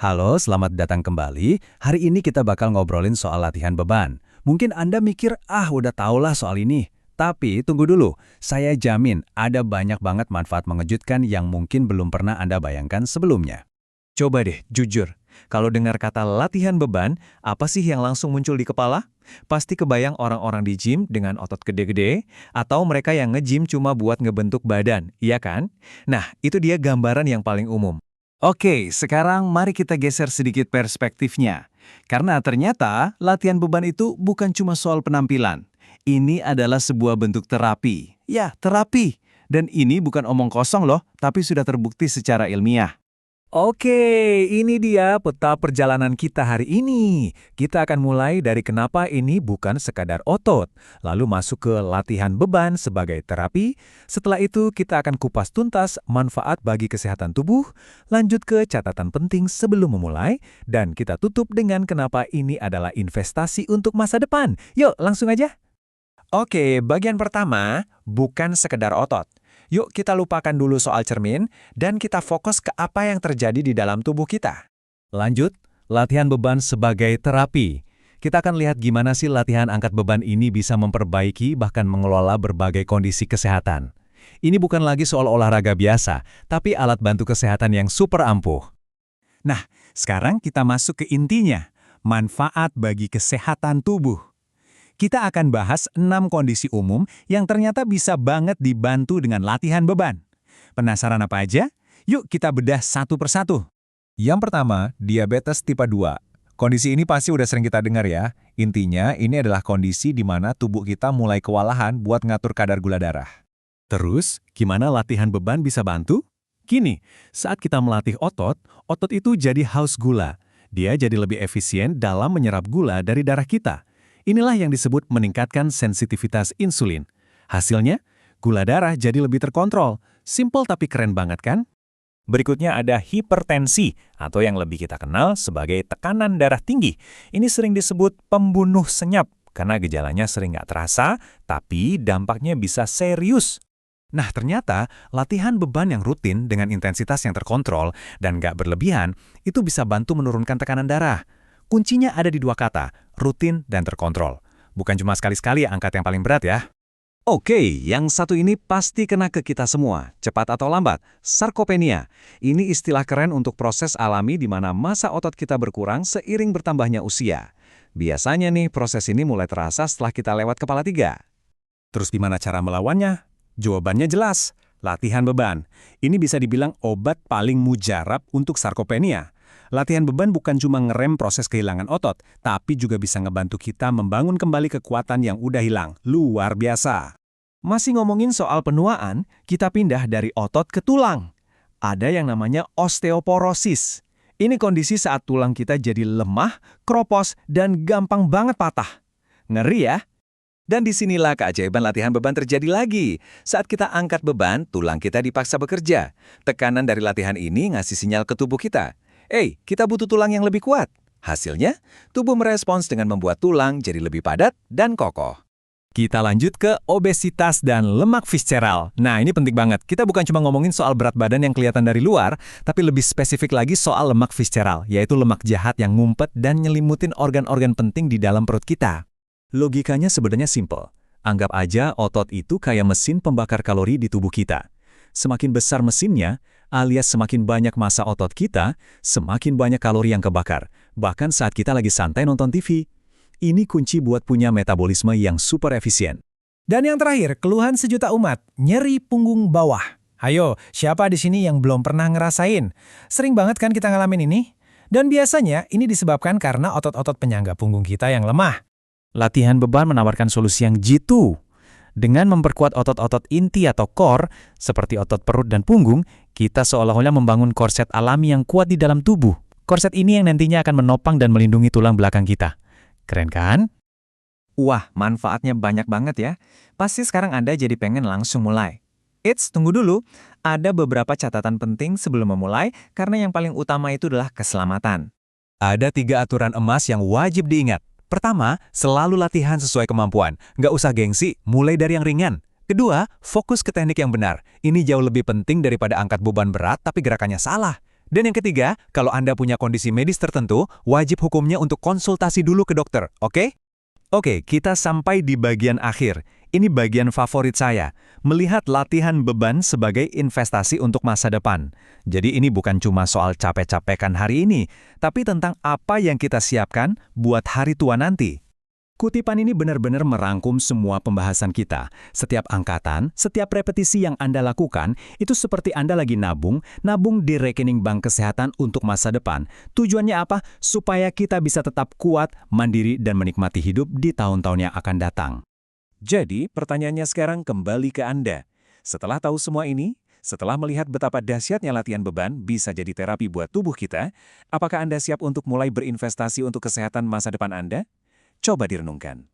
Halo, selamat datang kembali. Hari ini kita bakal ngobrolin soal latihan beban. Mungkin Anda mikir, udah tahulah soal ini. Tapi tunggu dulu, saya jamin ada banyak banget manfaat mengejutkan yang mungkin belum pernah Anda bayangkan sebelumnya. Coba deh, jujur. Kalau dengar kata latihan beban, apa sih yang langsung muncul di kepala? Pasti kebayang orang-orang di gym dengan otot gede-gede, atau mereka yang nge-gym cuma buat ngebentuk badan, iya kan? Nah, itu dia gambaran yang paling umum. Oke, sekarang mari kita geser sedikit perspektifnya. Karena ternyata latihan beban itu bukan cuma soal penampilan. Ini adalah sebuah bentuk terapi. Ya, terapi. Dan ini bukan omong kosong loh, tapi sudah terbukti secara ilmiah. Oke, ini dia peta perjalanan kita hari ini. Kita akan mulai dari kenapa ini bukan sekadar otot, lalu masuk ke latihan beban sebagai terapi. Setelah itu kita akan kupas tuntas manfaat bagi kesehatan tubuh, lanjut ke catatan penting sebelum memulai, dan kita tutup dengan kenapa ini adalah investasi untuk masa depan. Yuk, langsung aja. Oke, bagian pertama, bukan sekedar otot. Yuk kita lupakan dulu soal cermin, dan kita fokus ke apa yang terjadi di dalam tubuh kita. Lanjut, latihan beban sebagai terapi. Kita akan lihat gimana sih latihan angkat beban ini bisa memperbaiki bahkan mengelola berbagai kondisi kesehatan. Ini bukan lagi soal olahraga biasa, tapi alat bantu kesehatan yang super ampuh. Nah, sekarang kita masuk ke intinya, manfaat bagi kesehatan tubuh. Kita akan bahas 6 kondisi umum yang ternyata bisa banget dibantu dengan latihan beban. Penasaran apa aja? Yuk kita bedah satu persatu. Yang pertama, diabetes tipe 2. Kondisi ini pasti udah sering kita dengar ya. Intinya, ini adalah kondisi di mana tubuh kita mulai kewalahan buat ngatur kadar gula darah. Terus, gimana latihan beban bisa bantu? Gini, saat kita melatih otot, otot itu jadi haus gula. Dia jadi lebih efisien dalam menyerap gula dari darah kita. Inilah yang disebut meningkatkan sensitivitas insulin. Hasilnya, gula darah jadi lebih terkontrol. Simple tapi keren banget kan? Berikutnya ada hipertensi, atau yang lebih kita kenal sebagai tekanan darah tinggi. Ini sering disebut pembunuh senyap, karena gejalanya sering nggak terasa, tapi dampaknya bisa serius. Nah, ternyata latihan beban yang rutin dengan intensitas yang terkontrol dan nggak berlebihan, itu bisa bantu menurunkan tekanan darah. Kuncinya ada di 2 kata, rutin dan terkontrol. Bukan cuma sekali-sekali angkat yang paling berat ya. Oke, yang satu ini pasti kena ke kita semua, cepat atau lambat, sarkopenia. Ini istilah keren untuk proses alami di mana massa otot kita berkurang seiring bertambahnya usia. Biasanya nih, proses ini mulai terasa setelah kita lewat kepala 3. Terus gimana cara melawannya? Jawabannya jelas, latihan beban. Ini bisa dibilang obat paling mujarab untuk sarkopenia. Latihan beban bukan cuma ngerem proses kehilangan otot, tapi juga bisa ngebantu kita membangun kembali kekuatan yang udah hilang. Luar biasa. Masih ngomongin soal penuaan, kita pindah dari otot ke tulang. Ada yang namanya osteoporosis. Ini kondisi saat tulang kita jadi lemah, kropos, dan gampang banget patah. Ngeri ya? Dan disinilah keajaiban latihan beban terjadi lagi. Saat kita angkat beban, tulang kita dipaksa bekerja. Tekanan dari latihan ini ngasih sinyal ke tubuh kita. Kita butuh tulang yang lebih kuat. Hasilnya, tubuh merespons dengan membuat tulang jadi lebih padat dan kokoh. Kita lanjut ke obesitas dan lemak visceral. Nah, ini penting banget. Kita bukan cuma ngomongin soal berat badan yang kelihatan dari luar, tapi lebih spesifik lagi soal lemak visceral, yaitu lemak jahat yang ngumpet dan nyelimutin organ-organ penting di dalam perut kita. Logikanya sebenarnya simple. Anggap aja otot itu kayak mesin pembakar kalori di tubuh kita. Semakin besar mesinnya, alias semakin banyak massa otot kita, semakin banyak kalori yang kebakar. Bahkan saat kita lagi santai nonton TV. Ini kunci buat punya metabolisme yang super efisien. Dan yang terakhir, keluhan sejuta umat, nyeri punggung bawah. Ayo, siapa di sini yang belum pernah ngerasain? Sering banget kan kita ngalamin ini? Dan biasanya ini disebabkan karena otot-otot penyangga punggung kita yang lemah. Latihan beban menawarkan solusi yang jitu. Dengan memperkuat otot-otot inti atau core, seperti otot perut dan punggung, kita seolah-olah membangun korset alami yang kuat di dalam tubuh. Korset ini yang nantinya akan menopang dan melindungi tulang belakang kita. Keren kan? Wah, manfaatnya banyak banget ya. Pasti sekarang Anda jadi pengen langsung mulai. Tunggu dulu. Ada beberapa catatan penting sebelum memulai, karena yang paling utama itu adalah keselamatan. Ada 3 aturan emas yang wajib diingat. Pertama, selalu latihan sesuai kemampuan. Nggak usah gengsi, mulai dari yang ringan. Kedua, fokus ke teknik yang benar. Ini jauh lebih penting daripada angkat beban berat tapi gerakannya salah. Dan yang ketiga, kalau Anda punya kondisi medis tertentu, wajib hukumnya untuk konsultasi dulu ke dokter, oke? Oke, kita sampai di bagian akhir. Ini bagian favorit saya, melihat latihan beban sebagai investasi untuk masa depan. Jadi ini bukan cuma soal capek-capekan hari ini, tapi tentang apa yang kita siapkan buat hari tua nanti. Kutipan ini benar-benar merangkum semua pembahasan kita. Setiap angkatan, setiap repetisi yang Anda lakukan, itu seperti Anda lagi nabung di rekening bank kesehatan untuk masa depan. Tujuannya apa? Supaya kita bisa tetap kuat, mandiri, dan menikmati hidup di tahun-tahun yang akan datang. Jadi, pertanyaannya sekarang kembali ke Anda. Setelah tahu semua ini, setelah melihat betapa dahsyatnya latihan beban bisa jadi terapi buat tubuh kita, apakah Anda siap untuk mulai berinvestasi untuk kesehatan masa depan Anda? Coba direnungkan.